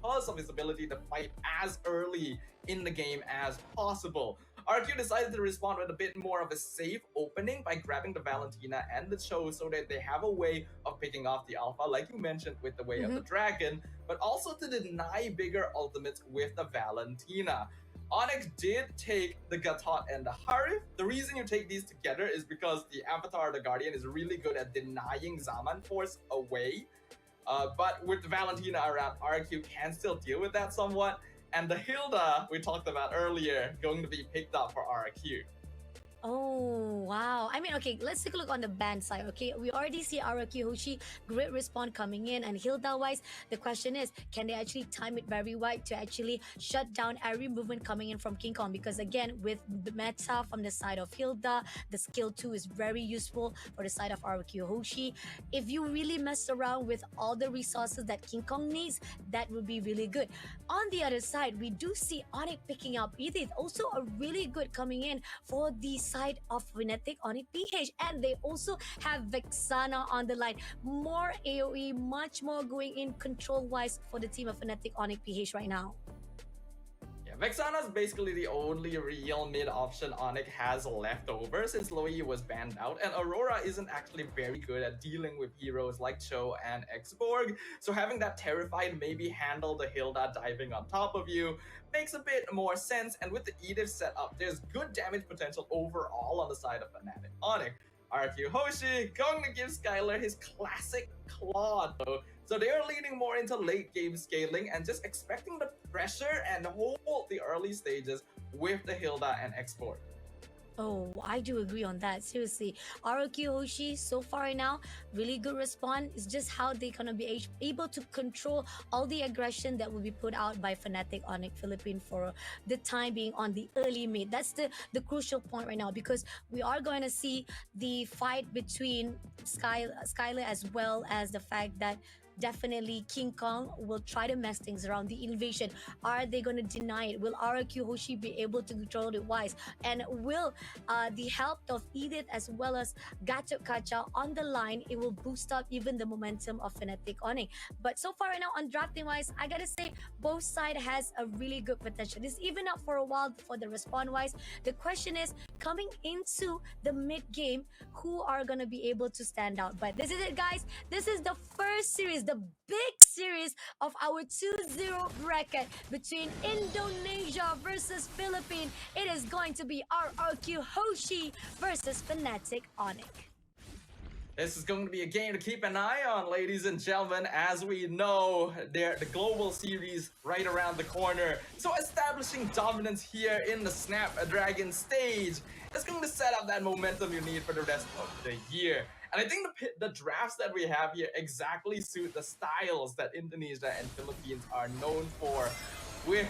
because of his ability to fight as early in the game as possible. RQ decided to respond with a bit more of a safe opening by grabbing the Valentina and the Cho so that they have a way of picking off the Alpha, like you mentioned, with the way of the Dragon, but also to deny bigger ultimates with the Valentina. Onic did take the Gatot and the Harif. The reason you take these together is because the Avatar, the Guardian, is really good at denying Zaman Force away. But with Valentina around, RQ can still deal with that somewhat. And the Hilda we talked about earlier going to be picked up for RRQ. Oh, wow. I mean, okay, let's take a look on the band side, okay? We already see RRQ Hoshi, great respawn coming in, and Hilda-wise, the question is, can they actually time it very right to actually shut down every movement coming in from King Kong? Because again, with the meta from the side of Hilda, the skill 2 is very useful for the side of RRQ Hoshi. If you really mess around with all the resources that King Kong needs, that would be really good. On the other side, we do see Onic picking up Edith, also a really good coming in for the side of Fnatic Onic PH, and they also have Vexana on the line. More AoE, much more going in control-wise for the team of Fnatic Onic PH right now. Yeah, Vexana is basically the only real mid option Onic has left over since Loi was banned out, and Aurora isn't actually very good at dealing with heroes like Cho and Xborg, so having that Terrified maybe handle the Hilda diving on top of you makes a bit more sense, and with the Edith setup, there's good damage potential overall on the side of Fnatic Onic. RRQ Hoshi going to give Skylar his classic claw though, so they are leaning more into late game scaling and just expecting the pressure and hold the early stages with the Hilda and Export. Oh, I do agree on that. Seriously, RRQ Hoshi so far right now, really good response. It's just how they gonna be able to control all the aggression that will be put out by Fnatic Onic Philippines for the time being on the early mid. That's the crucial point right now, because we are going to see the fight between Skylar as well as the fact that definitely King Kong will try to mess things around. The invasion, are they going to deny it? Will RRQ Hoshi be able to control it wise? And will the help of Edith as well as Gatot Kacha on the line, it will boost up even the momentum of Fnatic Onic. But so far right now on drafting wise, I gotta say both side has a really good potential. This even up for a while for the respawn wise. The question is, coming into the mid game, who are gonna be able to stand out? But this is it, guys. This is the first series, the big series of our 2-0 bracket between Indonesia versus Philippines. It is going to be RRQ Hoshi versus Fnatic Onic. This is going to be a game to keep an eye on, ladies and gentlemen, as we know the global series right around the corner. So establishing dominance here in the Snapdragon stage is going to set up that momentum you need for the rest of the year. And I think the drafts that we have here exactly suit the styles that Indonesia and Philippines are known for, with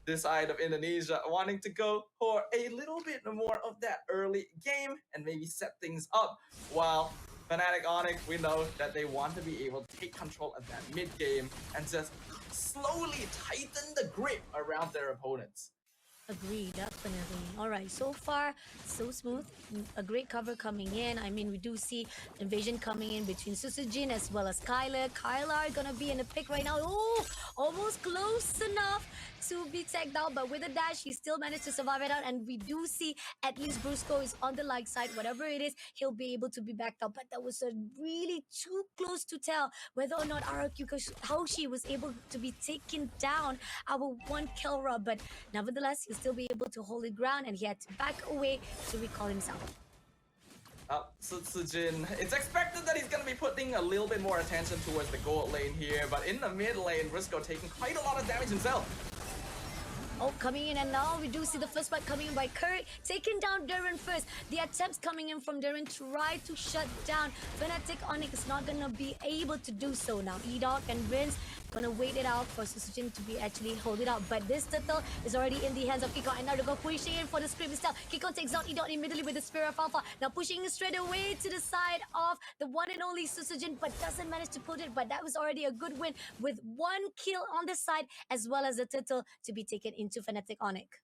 this side of Indonesia wanting to go for a little bit more of that early game and maybe set things up, while Fnatic Onic, we know that they want to be able to take control of that mid game and just slowly tighten the grip around their opponents. Agree, definitely. All right, so far, so smooth. A great cover coming in. I mean, we do see invasion coming in between Susujin as well as Kyler. Kyler gonna be in the pick right now. Oh, almost close enough to be tagged out, but with a dash, he still managed to survive it out. And we do see at least Brusco is on the lag side. Whatever it is, he'll be able to be backed up. But that was a really too close to tell whether or not RRQ Hoshi was able to be taken down our one Kelra. But nevertheless, he'll still be able to hold it ground, and he had to back away to recall himself. Sujin, it's expected that he's going to be putting a little bit more attention towards the gold lane here, but in the mid lane, Briscoe taking quite a lot of damage himself. Oh, coming in, and now we do see the first fight coming in by Kurt, taking down Darren first. The attempts coming in from Darren try to shut down Fnatic Onic is not gonna be able to do so now. Edog and Vince gonna wait it out for Susujin to be actually hold it out, but this turtle is already in the hands of Kiko, and now they're pushing in for the script itself. Kiko takes out Edog immediately with the Spirit of Alpha, now pushing straight away to the side of the one and only Susujin, but doesn't manage to put it. But that was already a good win with one kill on the side, as well as the turtle to be taken into Fnatic Onic.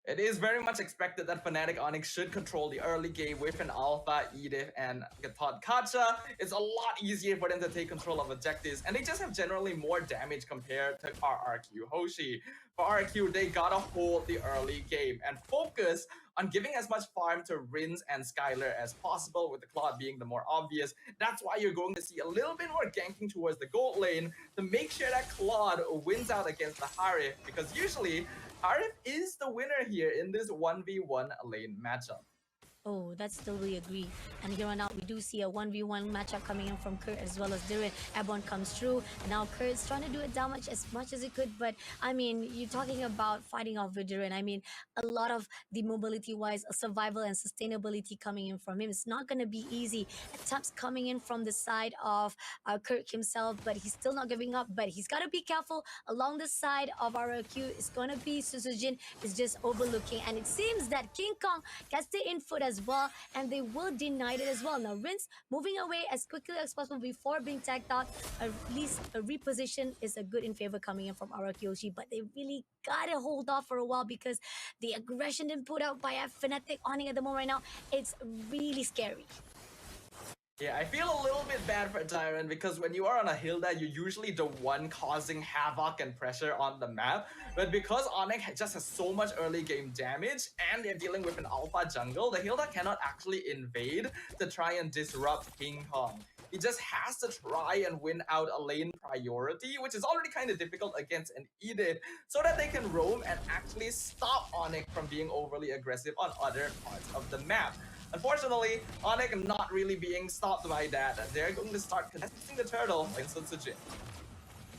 It is very much expected that Fnatic Onic should control the early game with an Alpha, Edith, and Gatot Kacha. It's a lot easier for them to take control of objectives, and they just have generally more damage compared to RRQ Hoshi. For RRQ, they gotta hold the early game and focus on giving as much farm to Rinz and Skylar as possible, with the Claude being the more obvious. That's why you're going to see a little bit more ganking towards the gold lane to make sure that Claude wins out against the Harith, because usually Harith is the winner here in this 1v1 lane matchup. Oh, that's totally agree. And here on out, we do see a 1v1 matchup coming in from Kurt as well as Durin. Airborne comes through, and now Kurt's trying to do it damage as much as he could. But I mean, you're talking about fighting off with Durin. I mean, a lot of the mobility-wise, survival and sustainability coming in from him. It's not going to be easy. Attempts coming in from the side of Kurt himself, but he's still not giving up. But he's got to be careful. Along the side of RRQ, it's going to be Susujin is just overlooking. And it seems that King Kong gets the input as well, and they will deny it as well. Now, Rince moving away as quickly as possible before being tagged out. At least a reposition is a good in favor coming in from RRQ Hoshi, but they really gotta hold off for a while because the aggression being put out by Fnatic Onic at the moment right now, it's really scary. Yeah, I feel a little bit bad for Tyrant because when you are on a Hilda, you're usually the one causing havoc and pressure on the map. But because Onic just has so much early game damage and they're dealing with an alpha jungle, the Hilda cannot actually invade to try and disrupt King Kong. He just has to try and win out a lane priority, which is already kind of difficult against an Edith, so that they can roam and actually stop Onic from being overly aggressive on other parts of the map. Unfortunately, Onic not really being stopped by that. They're going to start contesting the turtle in Sunsujin.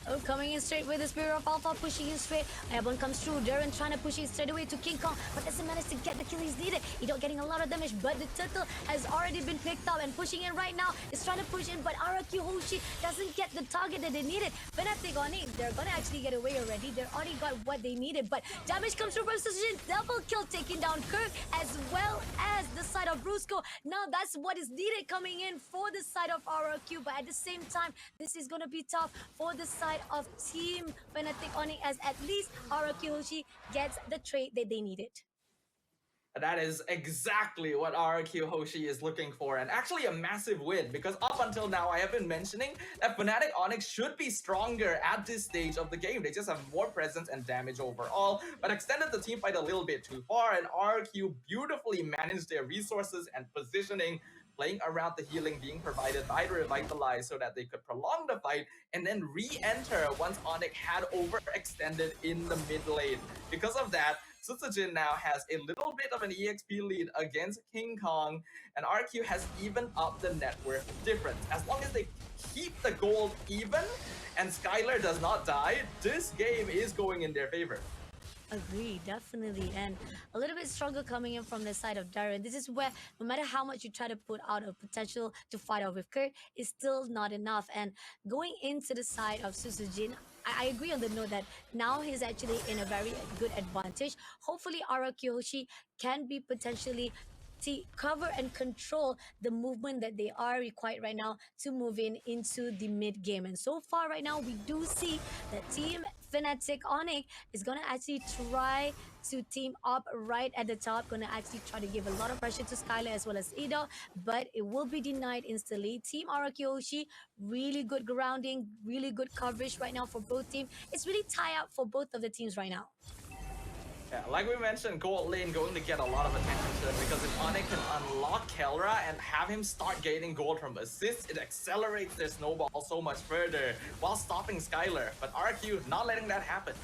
Oh, coming in straight with the Spirit of Alpha, pushing in straight. Airborne comes through. Darren trying to push in straight away to King Kong, but doesn't manage to get the kill he's needed. He don't getting a lot of damage, but the turtle has already been picked up and pushing in right now. Is trying to push in, but RRQ Hoshi doesn't get the target that they needed. Fnatic Onic, they're gonna actually get away already. They already got what they needed, but damage comes through from Susujin. Double kill taking down Kirk as well as the side of Brusco. Now that's what is needed coming in for the side of RRQ, but at the same time, this is gonna be tough for the side of Team Fnatic Onic, as at least RRQ Hoshi gets the trade that they needed. That is exactly what RRQ Hoshi is looking for, and actually a massive win, because up until now I have been mentioning that Fnatic Onic should be stronger at this stage of the game. They just have more presence and damage overall, but extended the team fight a little bit too far, and RRQ beautifully managed their resources and positioning, playing around the healing being provided by the Revitalize so that they could prolong the fight and then re-enter once Onic had overextended in the mid lane. Because of that, Sutsujin now has a little bit of an EXP lead against King Kong, and RQ has even up the net worth difference. As long as they keep the gold even and Skylar does not die, this game is going in their favor. Agree, definitely. And a little bit stronger coming in from the side of Darren. This is where no matter how much you try to put out a potential to fight out with Kurt, it's still not enough. And going into the side of Susujin, I agree on the note that now he's actually in a very good advantage. Hopefully RRQ Hoshi can be potentially to cover and control the movement that they are required right now to move in into the mid game. And so far right now, we do see that Team Fnatic Onic is gonna actually try to team up right at the top, gonna actually try to give a lot of pressure to Skylar as well as Edo, but it will be denied instantly. Team RRQ Hoshi, really good grounding, really good coverage right now for both teams. It's really tie up for both of the teams right now. Yeah, like we mentioned, gold lane going to get a lot of attention to him, because if Onic can unlock Kelra and have him start gaining gold from assists, it accelerates their snowball so much further while stopping Skylar. But RQ not letting that happen.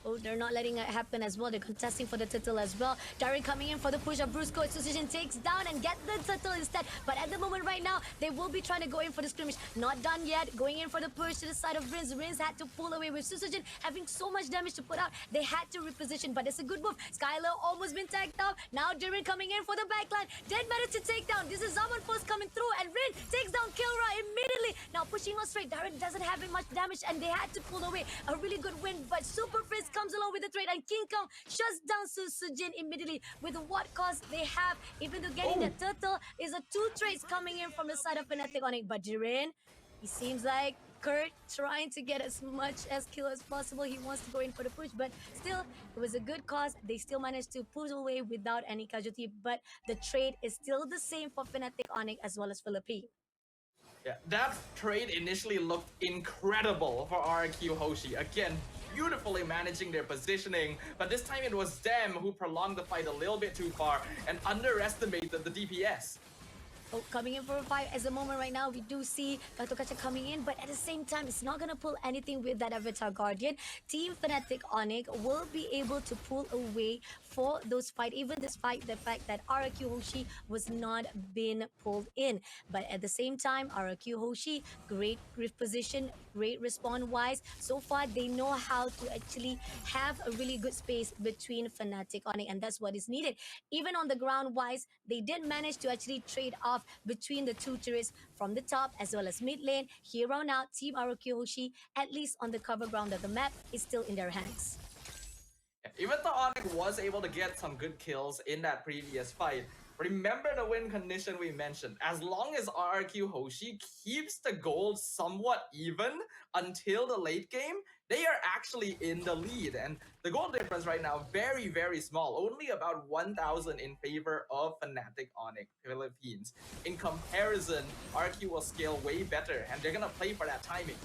Oh, they're not letting it happen as well. They're contesting for the turtle as well. Darren coming in for the push of Brusco. Suspicion takes down and get the turtle instead. But at the moment right now, they will be trying to go in for the skirmish. Not done yet. Going in for the push to the side of Rinz. Rinz had to pull away with Suspicion having so much damage to put out. They had to reposition, but it's a good move. Skylar almost been tagged out. Now Darren coming in for the backline. Dead matter to take down. This is Zaman Force coming through, and Rin takes down Kilra immediately. Now pushing on straight. Darren doesn't have much damage, and they had to pull away. A really good win, but Super Frizz comes along with the trade, and King Kong shuts down Susujin immediately with what cost they have. Even though getting the turtle is a 2 trades coming in from the side of Fnatic Onic, but Jiren, he seems like Kurt trying to get as much as kill as possible. He wants to go in for the push, but still, it was a good cause. They still managed to pull away without any casualty, but the trade is still the same for Fnatic Onic as well as Philippine. Yeah, that trade initially looked incredible for RRQ Hoshi. Again, beautifully managing their positioning, but this time it was them who prolonged the fight a little bit too far and underestimated the DPS. Oh, coming in for a fight as a moment right now, we do see Katokacha coming in, but at the same time, it's not going to pull anything with that Avatar Guardian. Team Fnatic Onic will be able to pull away for those fight, even despite the fact that RRQ Hoshi was not been pulled in. But at the same time, RRQ Hoshi, great position, great respawn-wise. So far, they know how to actually have a really good space between Fnatic Onic, and that's what is needed. Even on the ground-wise, they did manage to actually trade off between the two turrets from the top as well as mid lane. Here on out, Team RRQ Hoshi, at least on the cover ground of the map, is still in their hands. Even though Onic was able to get some good kills in that previous fight, remember the win condition we mentioned. As long as RRQ Hoshi keeps the gold somewhat even until the late game, they are actually in the lead. And the goal difference right now, very, very small. Only about 1,000 in favor of Fnatic Onic Philippines. In comparison, RRQ will scale way better, and they're going to play for that timing.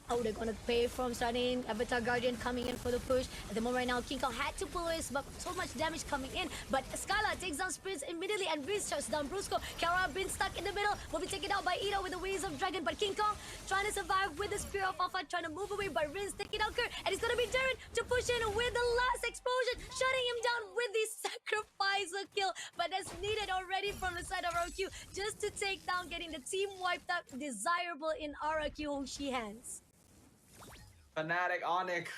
Oh, they're gonna pay from starting. Avatar Guardian coming in for the push. At the moment right now, King Kong had to pull his, but so much damage coming in. But Skylar takes down Sprints immediately and Reese shuts down Brusco. Kara been stuck in the middle, will be taken out by Ito with the Waves of Dragon. But King Kong trying to survive with the Spear of Alpha, trying to move away, but Rin's taking out Kurt. And it's gonna be Darren to push in with the last explosion, shutting him down with the sacrificer kill. But that's needed already from the side of RRQ just to take down, getting the team wiped out. Desirable in RRQ Hoshi hands. Fnatic Onic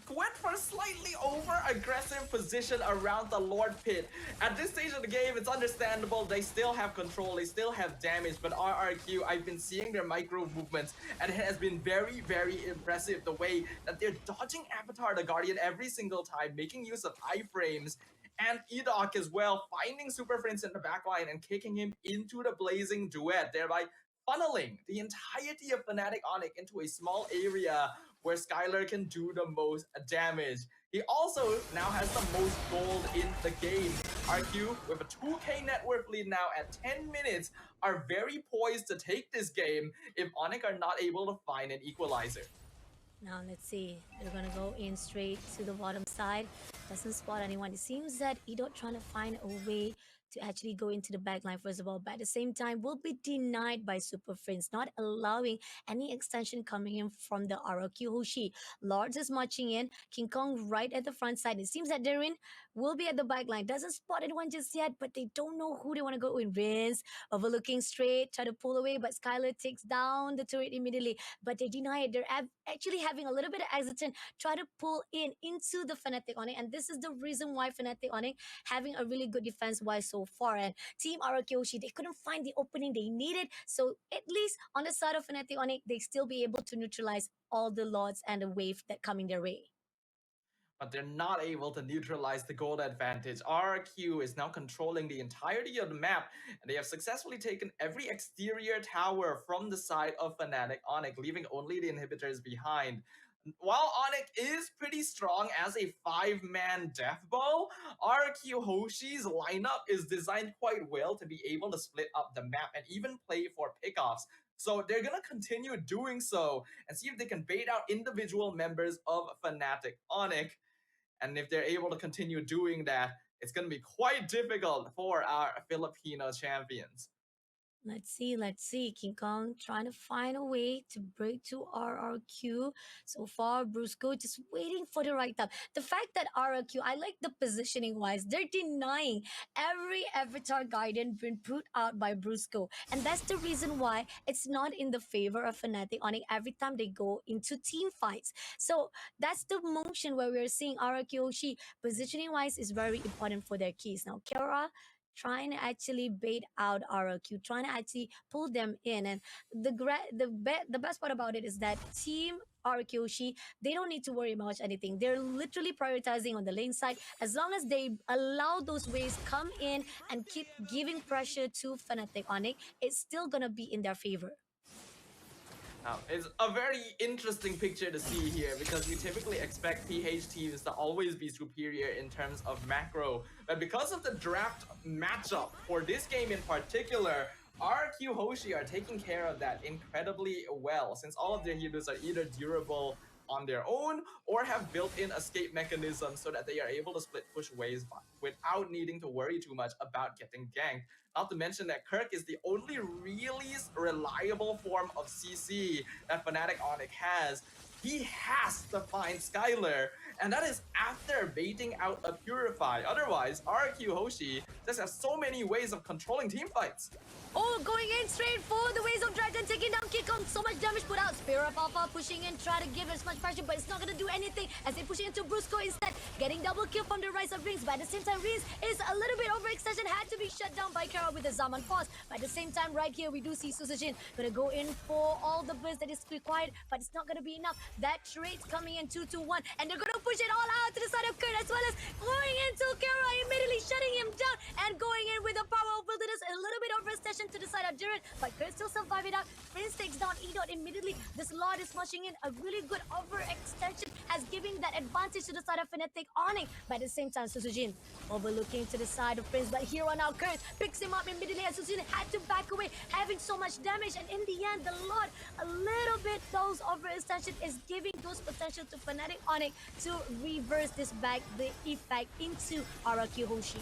went for a slightly over-aggressive position around the Lord Pit. At this stage of the game, it's understandable. They still have control, they still have damage, but RRQ, I've been seeing their micro movements, and it has been very, very impressive the way that they're dodging Avatar the Guardian every single time, making use of iframes, and Edok as well, finding Super Prince in the backline and kicking him into the Blazing Duet, thereby funneling the entirety of Fnatic Onic into a small area where Skylar can do the most damage. He also now has the most gold in the game. RQ, with a 2k net worth lead now at 10 minutes, are very poised to take this game if Onic are not able to find an equalizer. Now let's see. They're gonna go in straight to the bottom side. Doesn't spot anyone. It seems that Edo trying to find a way to actually go into the backline first of all, but at the same time will be denied by Super Friends, not allowing any extension coming in from the RRQ Hoshi. Lords is marching in, King Kong right at the front side. It seems that Darren will be at the backline. Doesn't spot anyone just yet, but they don't know who they want to go in. Rinse, overlooking straight, try to pull away, but Skylar takes down the turret immediately, but they deny it. They're actually having a little bit of hesitant, try to pull in into the Fnatic Onic, and this is the reason why Fnatic Onic having a really good defense wise so far. And Team RRQ Hoshi, they couldn't find the opening they needed, so at least on the side of Fnatic Onic, they still be able to neutralize all the lords and the wave that coming their way. But they're not able to neutralize the gold advantage. RRQ is now controlling the entirety of the map, and they have successfully taken every exterior tower from the side of Fnatic Onic, leaving only the inhibitors behind. While Onic is pretty strong as a 5-man death bow, RRQ Hoshi's lineup is designed quite well to be able to split up the map and even play for pickoffs. So they're gonna continue doing so and see if they can bait out individual members of Fnatic Onic. And if they're able to continue doing that, it's going to be quite difficult for our Filipino champions. Let's see. King Kong trying to find a way to break to RRQ. So far, Brusco just waiting for the right time. The fact that RRQ, I like the positioning wise, they're denying every Avatar Guardian been put out by Brusco. And that's the reason why it's not in the favor of Fnatic Onic every time they go into team fights. So that's the motion where we're seeing RRQ Hoshi positioning wise is very important for their keys. Now, Kara trying to actually bait out RRQ, trying to actually pull them in. And the best part about it is that Team RRQ Hoshi, they don't need to worry about anything. They're literally prioritizing on the lane side. As long as they allow those waves come in and keep giving pressure to Fnatic Onic, it's still gonna be in their favor. It's a very interesting picture to see here because we typically expect PH teams to always be superior in terms of macro, but because of the draft matchup for this game in particular, RRQ Hoshi are taking care of that incredibly well since all of their heroes are either durable on their own or have built-in escape mechanisms so that they are able to split push waves without needing to worry too much about getting ganked. Not to mention that Kirk is the only really reliable form of CC that Fnatic Onic has. He has to find Skylar, and that is after baiting out a Purify. Otherwise, RRQ Hoshi just has so many ways of controlling team fights. Oh, going in straight for the Waves of Dragon, taking down Kikong. So much damage put out. Spear of Alpha pushing in, try to give as much pressure, but it's not going to do anything as they push into Brusco instead. Getting double kill from the Rise of Rings, but at the same time, Rings is a little bit overextension, had to be shut down by Kara with the Zaman Force. But at the same time, right here, we do see Susujin going to go in for all the burst that is required, but it's not going to be enough. That trade's coming in 2-2-1, and they're going to push it all out to the side of Kurt, as well as going into Kara, immediately shutting him down, and going in with the power of Wilderness, a little bit overextension to the side of Jiren, but Kurt still survive it out. Prince takes down Edot immediately. This Lord is smashing in a really good overextension, as giving that advantage to the side of Fnatic Onic. But at the same time, Susujin overlooking to the side of Prince, but here on now, Kurt picks him up immediately as Susujin had to back away, having so much damage, and in the end, the Lord, a little bit those overextension is giving those potential to Fnatic Onic to reverse this back, the effect into RRQ Hoshi.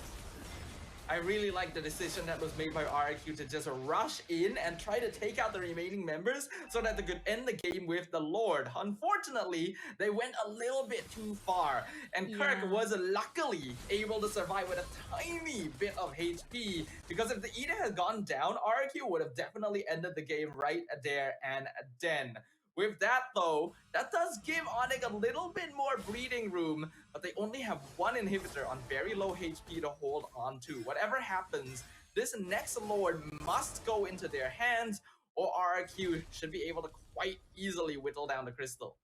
I really like the decision that was made by RRQ to just rush in and try to take out the remaining members so that they could end the game with the Lord. Unfortunately, they went a little bit too far, and Kirk was luckily able to survive with a tiny bit of HP, because if the Eda had gone down, RRQ would have definitely ended the game right there and then. With that though, that does give Onic a little bit more breathing room, but they only have one inhibitor on very low HP to hold on to. Whatever happens, this next Lord must go into their hands, or RRQ should be able to quite easily whittle down the crystal.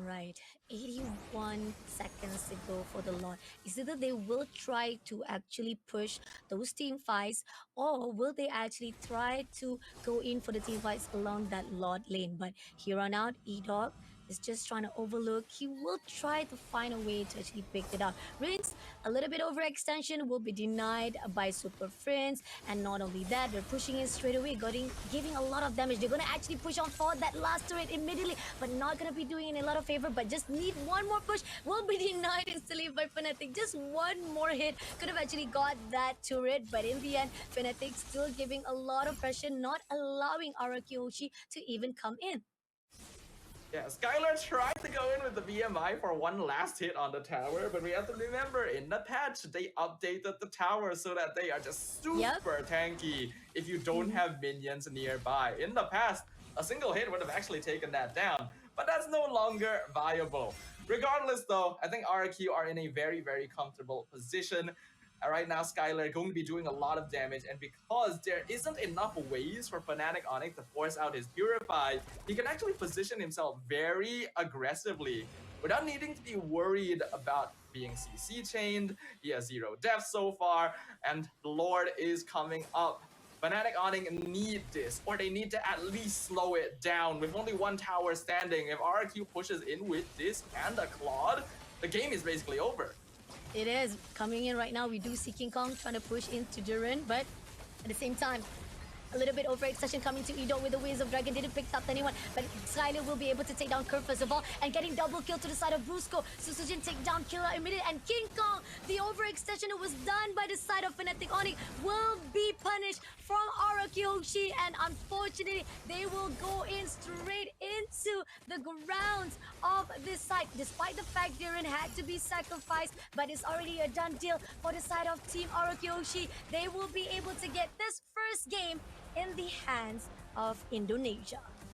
Right, 81 seconds to go for the Lord. Is either they will try to actually push those team fights, or will they actually try to go in for the team fights along that Lord lane? But here on out, E-Dog is just trying to overlook. He will try to find a way to actually pick it up. Rings, a little bit overextension will be denied by Super Friends, and not only that, they're pushing in straight away, giving a lot of damage. They're gonna actually push on for that last turret immediately, but not gonna be doing it a lot of favor, but just need one more push. Will be denied instantly by Fnatic. Just one more hit could have actually got that turret, but in the end, Fnatic still giving a lot of pressure, not allowing RRQ Hoshi to even come in. Yeah, Skylar tried to go in with the VMI for one last hit on the tower, but we have to remember, in the patch, they updated the tower so that they are just super tanky if you don't have minions nearby. In the past, a single hit would have actually taken that down, but that's no longer viable. Regardless though, I think RRQ are in a very, very comfortable position. Right now, Skylar going to be doing a lot of damage, and because there isn't enough ways for Fnatic Onic to force out his Purify, he can actually position himself very aggressively without needing to be worried about being CC chained. He has 0 deaths so far, and the Lord is coming up. Fnatic Onic need this, or they need to at least slow it down. With only one tower standing, if RRQ pushes in with this and a Claude, the game is basically over. It is coming in right now. We do see King Kong trying to push into Jiren, but at the same time, a little bit overextension coming to Edo with the Waves of Dragon. Didn't pick up anyone, but Skylar will be able to take down Kurt first of all, and getting double kill to the side of Brusco. Susujin take down Killer immediately, and King Kong, the overextension that was done by the side of Fnatic Onic, will be punished from RRQ Hoshi, and unfortunately, they will go in straight into the grounds of this site. Despite the fact Jiren had to be sacrificed, but it's already a done deal for the side of Team RRQ Hoshi. They will be able to get this first game in the hands of Indonesia.